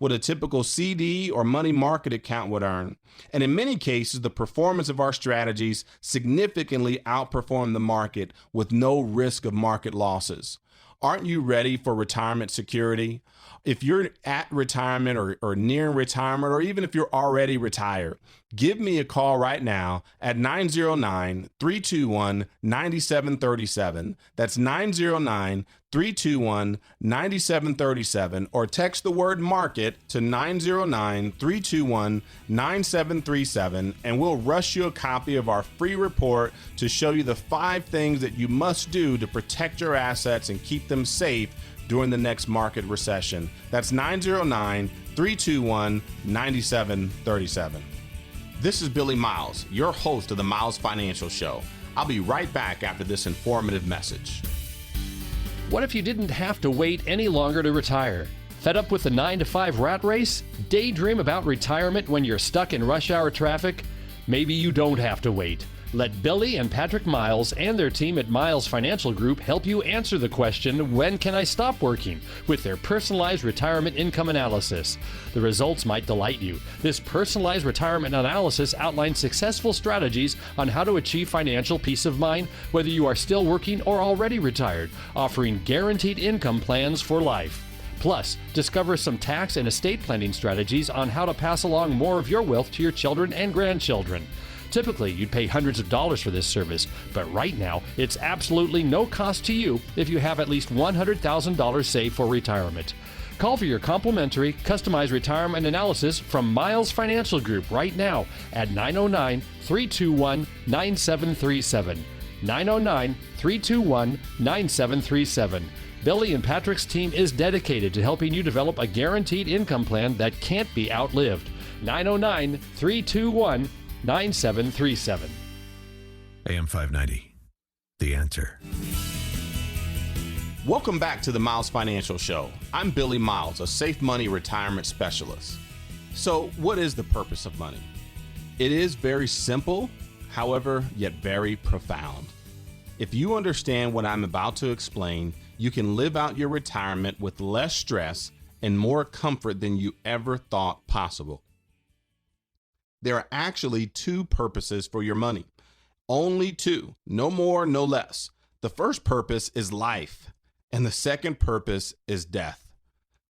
what a typical CD or money market account would earn. And in many cases, the performance of our strategies significantly outperform the market with no risk of market losses. Aren't you ready for retirement security? If you're at retirement or near retirement, or even if you're already retired, give me a call right now at 909-321-9737. That's 909-321-9737, or text the word market to 909-321-9737, and we'll rush you a copy of our free report to show you the 5 things that you must do to protect your assets and keep them safe during the next market recession. That's 909-321-9737. This is Billy Miles, your host of the Miles Financial Show. I'll be right back after this informative message. What if you didn't have to wait any longer to retire? Fed up with the 9-to-5 rat race? Daydream about retirement when you're stuck in rush hour traffic? Maybe you don't have to wait. Let Billy and Patrick Miles and their team at Miles Financial Group help you answer the question, when can I stop working? With their personalized retirement income analysis. The results might delight you. This personalized retirement analysis outlines successful strategies on how to achieve financial peace of mind, whether you are still working or already retired, offering guaranteed income plans for life. Plus, discover some tax and estate planning strategies on how to pass along more of your wealth to your children and grandchildren. Typically, you'd pay hundreds of dollars for this service, but right now, it's absolutely no cost to you if you have at least $100,000 saved for retirement. Call for your complimentary, customized retirement analysis from Miles Financial Group right now at 909-321-9737. 909-321-9737. Billy and Patrick's team is dedicated to helping you develop a guaranteed income plan that can't be outlived. 909-321-9737. AM 590, The Answer. Welcome back to the Miles Financial Show. I'm Billy Miles, a safe money retirement specialist. So, what is the purpose of money? It is very simple, however, yet very profound. If you understand what I'm about to explain, you can live out your retirement with less stress and more comfort than you ever thought possible. There are actually 2 purposes for your money. Only 2, no more, no less. The first purpose is life, and the second purpose is death.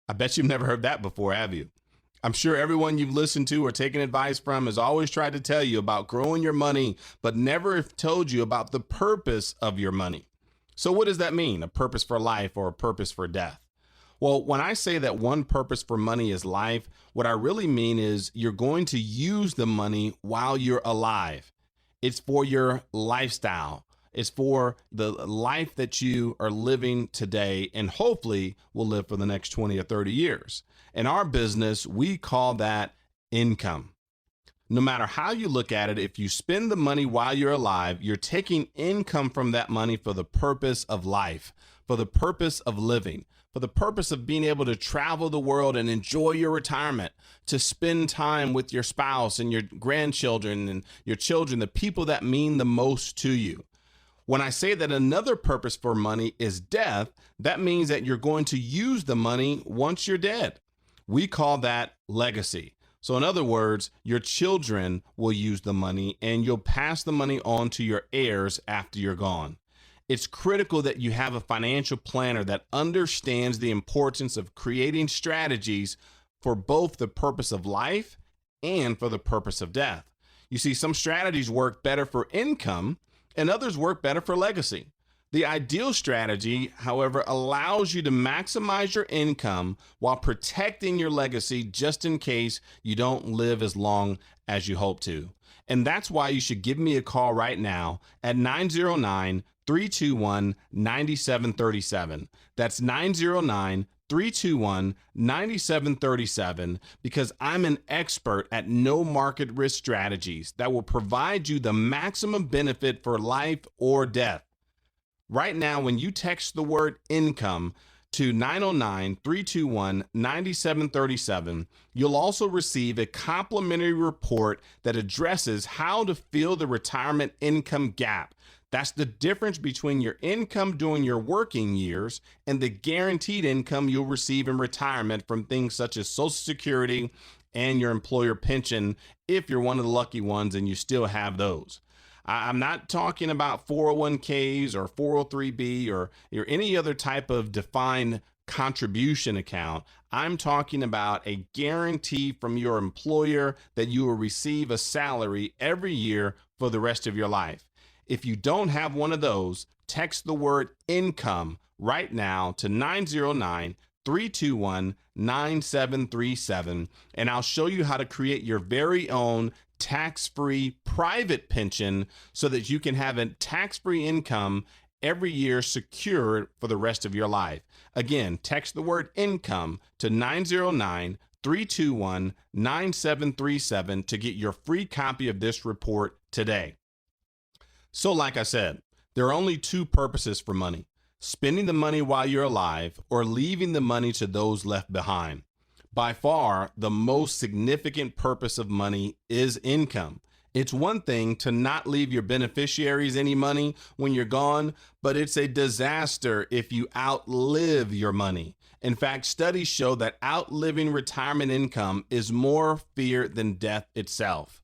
I bet you've never heard that before, have you? I'm sure everyone you've listened to or taken advice from has always tried to tell you about growing your money, but never have told you about the purpose of your money. So what does that mean, a purpose for life or a purpose for death? Well, when I say that one purpose for money is life, what I really mean is you're going to use the money while you're alive. It's for your lifestyle. It's for the life that you are living today and hopefully will live for the next 20 or 30 years. In our business, we call that income. No matter how you look at it, if you spend the money while you're alive, you're taking income from that money for the purpose of life, for the purpose of living, for the purpose of being able to travel the world and enjoy your retirement, to spend time with your spouse and your grandchildren and your children, the people that mean the most to you. When I say that another purpose for money is death, that means that you're going to use the money once you're dead. We call that legacy. So in other words, your children will use the money and you'll pass the money on to your heirs after you're gone. It's critical that you have a financial planner that understands the importance of creating strategies for both the purpose of life and for the purpose of death. You see, some strategies work better for income and others work better for legacy. The ideal strategy, however, allows you to maximize your income while protecting your legacy just in case you don't live as long as you hope to. And that's why you should give me a call right now at 909-321-9737. That's 909-321-9737, because I'm an expert at no market risk strategies that will provide you the maximum benefit for life or death. Right now, when you text the word income to 909-321-9737, you'll also receive a complimentary report that addresses how to fill the retirement income gap. That's the difference between your income during your working years and the guaranteed income you'll receive in retirement from things such as Social Security and your employer pension, if you're one of the lucky ones and you still have those. I'm not talking about 401ks or 403b or any other type of defined contribution account. I'm talking about a guarantee from your employer that you will receive a salary every year for the rest of your life. If you don't have one of those, text the word income right now to 909-321-9737, and I'll show you how to create your very own tax-free private pension so that you can have a tax-free income every year secured for the rest of your life. Again, text the word income to 909-321-9737 to get your free copy of this report today. So like I said, there are only two purposes for money: spending the money while you're alive or leaving the money to those left behind. By far, the most significant purpose of money is income. It's one thing to not leave your beneficiaries any money when you're gone, but it's a disaster if you outlive your money. In fact, studies show that outliving retirement income is more fear than death itself.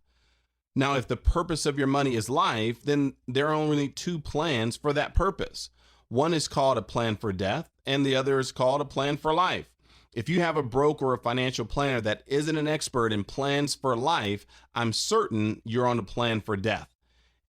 Now, if the purpose of your money is life, then there are only two plans for that purpose. One is called a plan for death, and the other is called a plan for life. If you have a broker or a financial planner that isn't an expert in plans for life, I'm certain you're on a plan for death.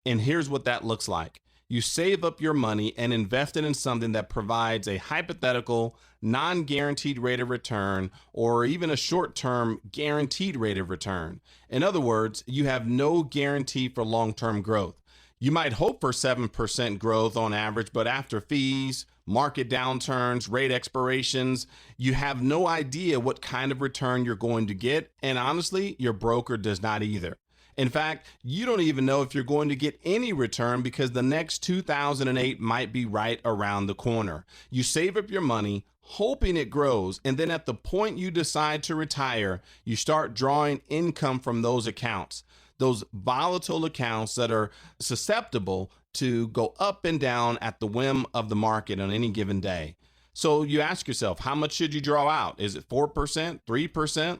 And here's what that looks like. You save up your money and invest it in something that provides a hypothetical, non-guaranteed rate of return, or even a short-term guaranteed rate of return. In other words, you have no guarantee for long-term growth. You might hope for 7% growth on average, but after fees, market downturns, rate expirations, you have no idea what kind of return you're going to get. And honestly, your broker does not either. In fact, you don't even know if you're going to get any return because the next 2008 might be right around the corner. You save up your money, hoping it grows, and then at the point you decide to retire, you start drawing income from those accounts, those volatile accounts that are susceptible to go up and down at the whim of the market on any given day. So you ask yourself, how much should you draw out? Is it 4%, 3%?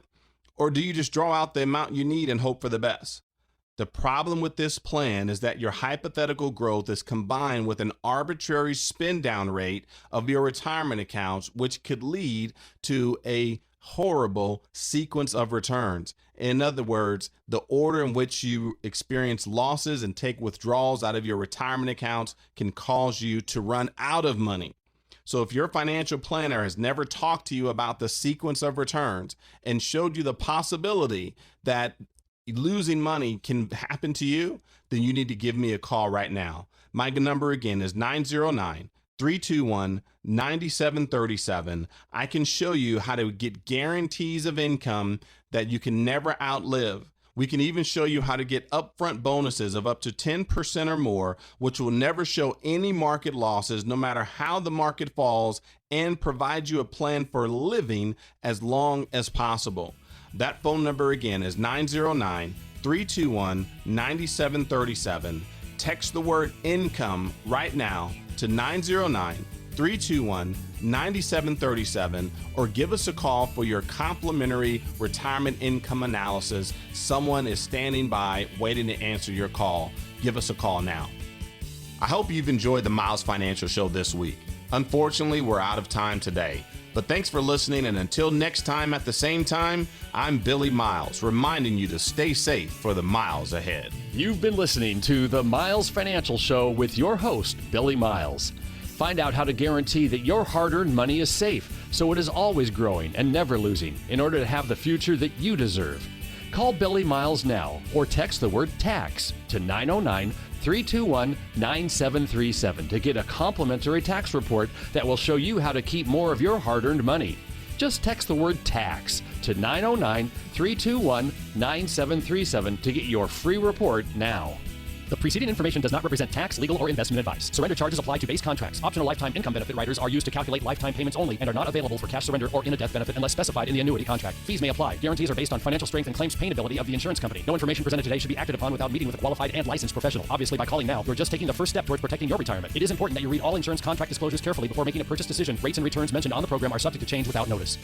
Or do you just draw out the amount you need and hope for the best? The problem with this plan is that your hypothetical growth is combined with an arbitrary spend down rate of your retirement accounts, which could lead to a horrible sequence of returns. In other words, the order in which you experience losses and take withdrawals out of your retirement accounts can cause you to run out of money. So if your financial planner has never talked to you about the sequence of returns and showed you the possibility that losing money can happen to you, then you need to give me a call right now. My number again is 909-321-9737. I can show you how to get guarantees of income that you can never outlive. We can even show you how to get upfront bonuses of up to 10% or more, which will never show any market losses no matter how the market falls, and provide you a plan for living as long as possible. That phone number again is 909-321-9737. Text the word income right now to 909-321-9737 or give us a call for your complimentary retirement income analysis. Someone is standing by waiting to answer your call. Give us a call now. I hope you've enjoyed the Miles Financial Show this week. Unfortunately, we're out of time today. But thanks for listening, and until next time at the same time, I'm Billy Miles, reminding you to stay safe for the miles ahead. You've been listening to the Miles Financial Show with your host, Billy Miles. Find out how to guarantee that your hard-earned money is safe, so it is always growing and never losing, in order to have the future that you deserve. Call Billy Miles now or text the word TAX to 909-321-9737 to get a complimentary tax report that will show you how to keep more of your hard-earned money. Just text the word TAX to 909-321-9737 to get your free report now. The preceding information does not represent tax, legal, or investment advice. Surrender charges apply to base contracts. Optional lifetime income benefit riders are used to calculate lifetime payments only and are not available for cash surrender or in a death benefit unless specified in the annuity contract. Fees may apply. Guarantees are based on financial strength and claims paying ability of the insurance company. No information presented today should be acted upon without meeting with a qualified and licensed professional. Obviously, by calling now, you're just taking the first step towards protecting your retirement. It is important that you read all insurance contract disclosures carefully before making a purchase decision. Rates and returns mentioned on the program are subject to change without notice.